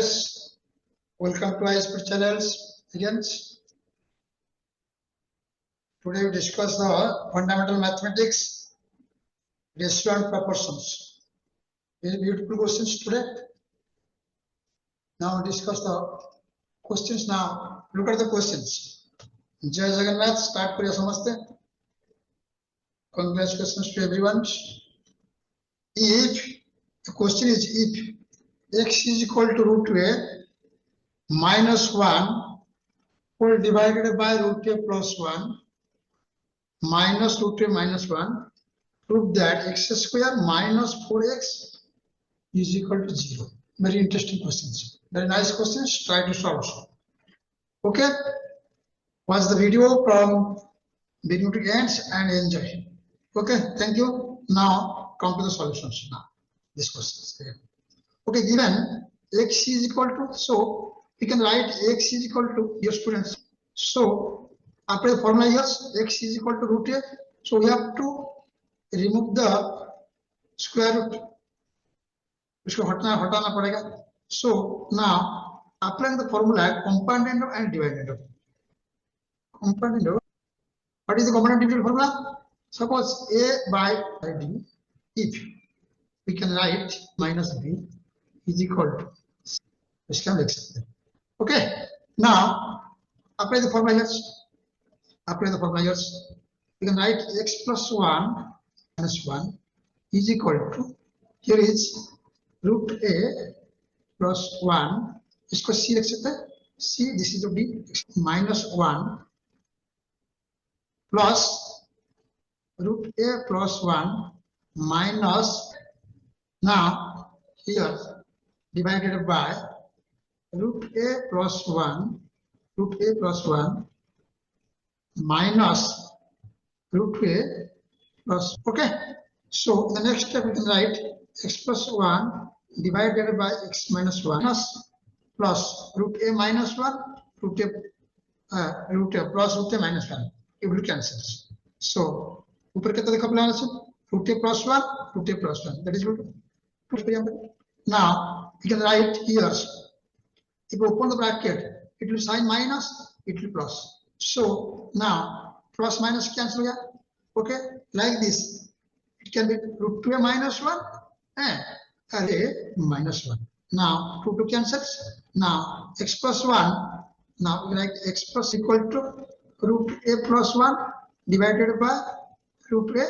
guys, welcome to ISP channels again. Today we discuss the fundamental mathematics, ratio and proportions. Very beautiful questions today. Now we discuss the questions. Now look at the questions. Jai Jagannath, start kariye samaste. Congratulations to everyone. If the question is if x is equal to root a minus 1 whole divided by root a plus 1 minus root a minus 1, prove that x square minus 4x is equal to 0. Very interesting questions. Very nice questions. Try to solve. Okay. Watch the video from beginning to end and enjoy. Okay. Thank you. Now come to the solutions. Now these questions. Okay. Given x is equal to, so we can write x is equal to, your students. So after the formula here, x is equal to root a. So we have to remove the square root. इसको हटाना पड़ेगा. So now applying the formula compound interval and divided interval. Compound interval. What is the compound interval formula? Suppose a by b, if we can write minus b is equal to, this can be accepted. Okay. Now apply the formula here. Apply the formula here. We can write x plus 1 minus 1 is equal to, here is root a plus 1. इसको c लिख सकते हैं. c, this is the b, minus 1 plus root a plus 1 minus, now here divided by root a plus 1 minus root a plus, okay. So in the next step we can write x plus 1 divided by x minus 1 plus root a minus 1 root a plus root a minus 1. It will cancel. So ऊपर कितना देखा plan से root a plus 1 root a plus 1, that is root. Now we can write here, if you open the bracket it will sign minus, it will plus. So now plus minus cancel here. Okay, like this it can be root 2a minus 1 and a minus 1. Now 2 cancels. Now x plus 1, now we write x plus equal to root a plus 1 divided by root a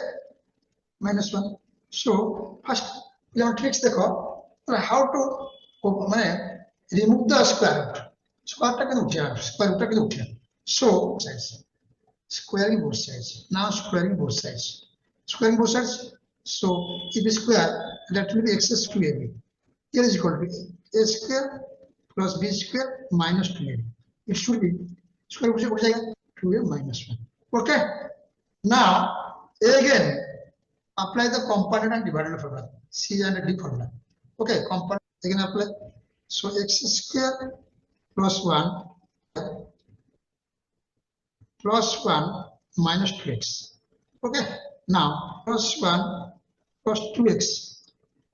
minus 1. So first tricks देखो, how to remove the square root. Square root उठिया. So squaring both sides. Now squaring both sides. Squaring both sides. So if we square, that will be x square ab. Here is equal to a square plus b square minus 2ab. It should be square root of 2a minus 1. Okay. Now again apply the component and dividend formula. C and D formula. Okay. Component again apply. So x square plus 1 minus 2x. Okay. Now plus 1 plus 2x.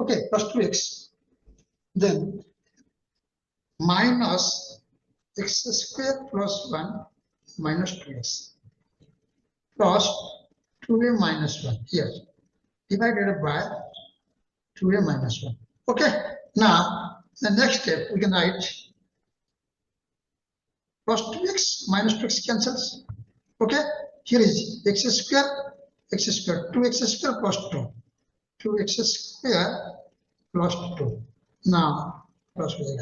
Okay, plus 2x. Then minus x square plus 1 minus 2x plus 2a minus 1 here divided by 2a minus 1. Okay. Now the next step we can write plus 2x minus 2x cancels. Okay. Here is x square 2x square plus 2. 2x square plus 2. Now plus 2.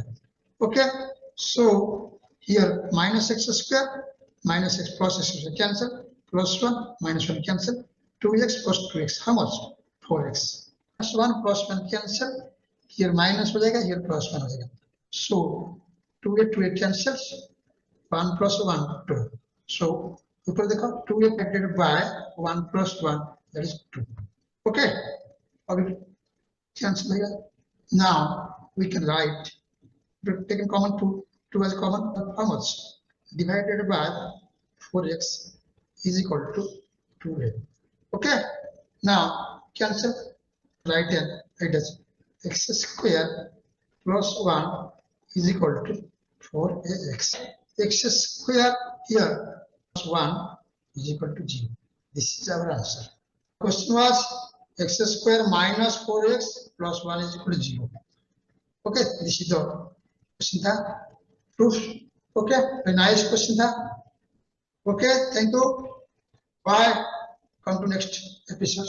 Okay. So here minus x square minus x plus x square cancel. Plus 1 minus 1 cancel. 2x plus 2x. How much? 4x. Plus 1 plus 1 cancel. Here minus हो जाएगा. Here plus 1 हो जाएगा. So 2a cancels. 1 plus 1 2. So ऊपर देखो 2a divided by 1 plus 1, that is 2. Okay. अब cancel होगा. Now we can write, taking common 2 as a common, how much? Divided by 4x is equal to 2a. Okay. Now cancel, write it as x square plus 1 is equal to 4ax. X square here plus 1 is equal to 0. This is our answer. Question was x square minus 4x plus 1 is equal to 0. Okay, this is the question proof. Okay, a nice question. Okay, thank you. Bye. Come to next episode.